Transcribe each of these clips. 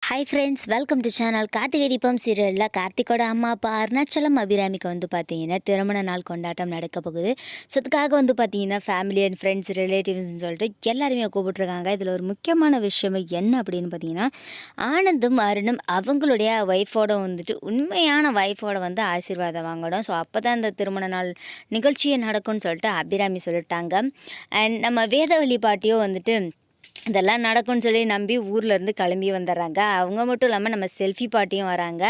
Hi friends, welcome to channel. Karthigai Deepam சீரியலில் கார்த்திகோட அம்மா அப்பா அருணாச்சலம் அபிராமிக்கு பார்த்தீங்கன்னா திருமண நாள் கொண்டாட்டம் நடக்க போகுது. ஸோ அதுக்காக பார்த்தீங்கன்னா ஃபேமிலி அண்ட் ஃப்ரெண்ட்ஸ் ரிலேட்டிவ்ஸ்னு சொல்லிட்டு எல்லாருமே கூப்பிட்ருக்காங்க. இதில் ஒரு முக்கியமான விஷயம் என்ன அப்படின்னு பார்த்தீங்கன்னா, ஆனந்தும் அருணும் அவங்களுடைய ஒய்ஃபோட உண்மையான ஒய்ஃபோட ஆசீர்வாதம் வாங்கணும். ஸோ அப்போ தான் இந்த திருமண நாள் நிகழ்ச்சியை நடக்கும்னு சொல்லிட்டு அபிராமி சொல்லிட்டாங்க. அண்ட் நம்ம வேதவழி பாட்டியோ இதெல்லாம் நடக்கும்னு சொல்லி நம்பி ஊர்லேருந்து கிளம்பி வந்துடுறாங்க. அவங்க மட்டும் இல்லாமல் நம்ம செல்ஃபி பாட்டியும் வராங்க.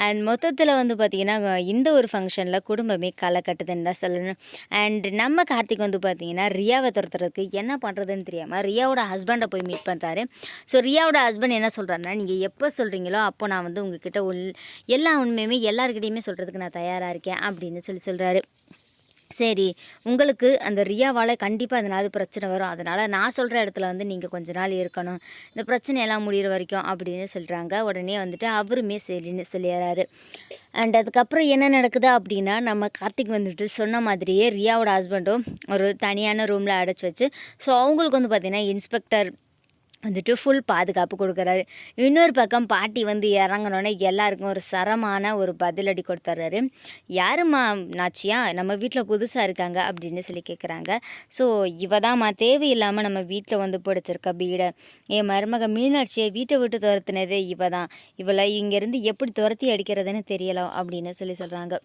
அண்ட் மொத்தத்தில் பார்த்திங்கன்னா இந்த ஒரு ஃபங்க்ஷனில் குடும்பமே களை கட்டுதுன்னு தான் சொல்லணும். அண்ட் நம்ம கார்த்திக் பார்த்திங்கன்னா ரியாவை துரத்துறதுக்கு என்ன பண்ணுறதுன்னு தெரியாமல் ரியாவோட ஹஸ்பண்டை போய் மீட் பண்ணுறாரு. ஸோ ரியாவோட ஹஸ்பண்ட் என்ன சொல்கிறாருன்னா, நீங்கள் எப்போ சொல்கிறீங்களோ அப்போ நான் உங்ககிட்ட எல்லா உண்மையுமே எல்லாருக்கிட்டையுமே சொல்கிறதுக்கு நான் தயாராக இருக்கேன் அப்படின்னு சொல்கிறாரு. சரி, உங்களுக்கு அந்த ரியாவால் கண்டிப்பாக அதனால பிரச்சனை வரும், அதனால் நான் சொல்கிற இடத்துல நீங்கள் கொஞ்ச நாள் இருக்கணும், இந்த பிரச்சனையெல்லாம் முடிகிற வரைக்கும் அப்படின்னு சொல்கிறாங்க. உடனே அவருமே சரின்னு சொல்லிடுறாரு. அண்ட் அதுக்கப்புறம் என்ன நடக்குது அப்படின்னா, நம்ம கார்த்திக் சொன்ன மாதிரியே ரியாவோட ஹஸ்பண்டும் ஒரு தனியான ரூமில் அடைச்சி வச்சு, ஸோ அவங்களுக்கு பார்த்திங்கன்னா இன்ஸ்பெக்டர் ஃபுல் பாதுகாப்பு கொடுக்குறாரு. இன்னொரு பக்கம் பாட்டி இறங்கினோன்னே எல்லாருக்கும் ஒரு சரமான ஒரு பதிலடி கொடுத்துட்றாரு. யாரும்மா நாச்சியா, நம்ம வீட்டில் புதுசாக இருக்காங்க அப்படின்னு சொல்லி கேட்குறாங்க. ஸோ இவ தான்மா தேவையில்லாமல் நம்ம வீட்டில் பிடிச்சிருக்க வீடை, என் மருமக மீனாட்சியை வீட்டை விட்டு துரத்துனதே இவ தான், இவளை இங்கேருந்து எப்படி துரத்தி அடிக்கிறதுன்னு தெரியலாம் அப்படின்னு சொல்கிறாங்க.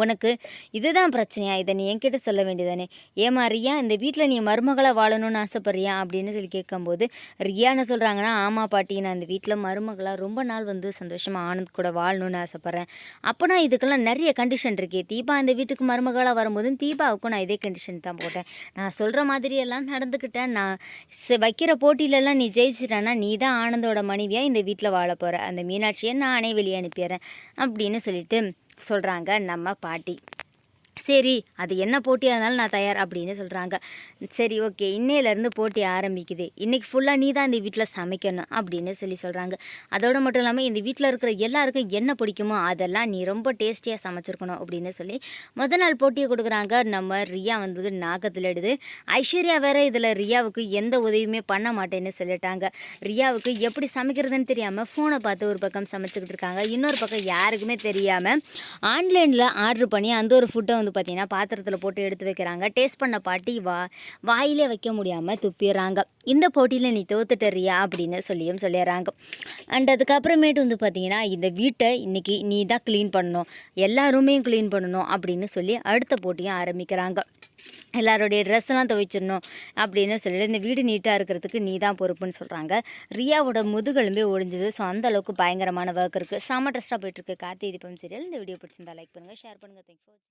உனக்கு இதுதான் பிரச்சனையா, இதை நீ என்கிட்ட சொல்ல வேண்டியதானே, ஏமா ரியா இந்த வீட்டில் நீ மருமகளாக வாழணும்னு ஆசைப்பட்றியா அப்படின்னு சொல்லி கேட்கும்போது ரியா என்ன சொல்கிறாங்கன்னா, ஆமாம் பாட்டி, நான் இந்த வீட்டில் மருமகளாக ரொம்ப நாள் சந்தோஷமாக ஆனந்த் கூட வாழணும்னு ஆசைப்பட்றேன். அப்போனா இதுக்கெல்லாம் நிறைய கண்டிஷன் இருக்கே, தீபா இந்த வீட்டுக்கு மருமகளாக வரும்போதும் தீபாவுக்கும் நான் இதே கண்டிஷன் தான் போட்டேன், நான் சொல்கிற மாதிரியெல்லாம் நடந்துக்கிட்டேன், நான் வைக்கிற போட்டியிலலாம் நீ ஜெயிச்சிட்டேன்னா நீ தான் ஆனந்தோட மனைவியாக இந்த வீட்டில் வாழ போகிற, அந்த மீனாட்சியை நானே வெளியே அனுப்பிடுறேன் அப்படின்னு சொல்லிட்டு சொல்கிறாங்க நம்ம பாட்டி. சரி, அது என்ன போட்டியாக இருந்தாலும் நான் தயார் அப்படின்னு சொல்கிறாங்க. சரி, ஓகே, இன்னையிலேருந்து போட்டி ஆரம்பிக்குது, இன்றைக்கி ஃபுல்லாக நீ தான் இந்த வீட்டில் சமைக்கணும் அப்படின்னு சொல்கிறாங்க. அதோடு மட்டும் இல்லாமல் இந்த வீட்டில் இருக்கிற எல்லாருக்கும் என்ன பிடிக்குமோ அதெல்லாம் நீ ரொம்ப டேஸ்டியாக சமைச்சிருக்கணும் அப்படின்னு சொல்லி நாள் போட்டியை கொடுக்குறாங்க. நம்ம ரியா நாகத்தில் எடுது. ஐஸ்வர்யா வேறு இதில் ரியாவுக்கு எந்த உதவியுமே பண்ண மாட்டேன்னு சொல்லிட்டாங்க. ரியாவுக்கு எப்படி சமைக்கிறதுன்னு தெரியாமல் ஃபோனை பார்த்து ஒரு பக்கம் சமைச்சிக்கிட்டு இருக்காங்க. இன்னொரு பக்கம் யாருக்குமே தெரியாமல் ஆன்லைனில் ஆர்டர் பண்ணி அந்த ஒரு ஃபுட்டை பார்த்திங்கன்னா பாத்திரத்தில் போட்டு எடுத்து வைக்கிறாங்க. டேஸ்ட் பண்ண பாட்டி வாயிலே வைக்க முடியாமல் துப்பிடுறாங்க. இந்த போட்டியில் நீ தோத்துட்டறியா அப்படின்னு சொல்லிடுறாங்க. அண்ட் அதுக்கப்புறமேட்டு பார்த்திங்கன்னா இந்த வீட்டை இன்றைக்கி நீ தான் க்ளீன் பண்ணணும், எல்லா ரூமையும் க்ளீன் பண்ணணும் அப்படின்னு சொல்லி அடுத்த போட்டியும் ஆரம்பிக்கிறாங்க. எல்லாருடைய ட்ரெஸ்ஸெல்லாம் துவைச்சிடணும் அப்படின்னு சொல்லிட்டு இந்த வீடு நீட்டாக இருக்கிறதுக்கு நீ தான் பொறுப்புன்னு சொல்கிறாங்க. ரியாவோட முதுகெலும்பே ஒழிஞ்சுது. ஸோ அந்தளவுக்கு பயங்கரமான ஒர்க் இருக்குது. செம்ம ட்ரெஸ்ட்டாக போயிட்டுருக்கு கார்த்திகை தீபம் சீரியல். இந்த வீடியோ பிடிச்சிருந்தா லைக் பண்ணுங்கள், ஷேர் பண்ணுங்கள். Thanks for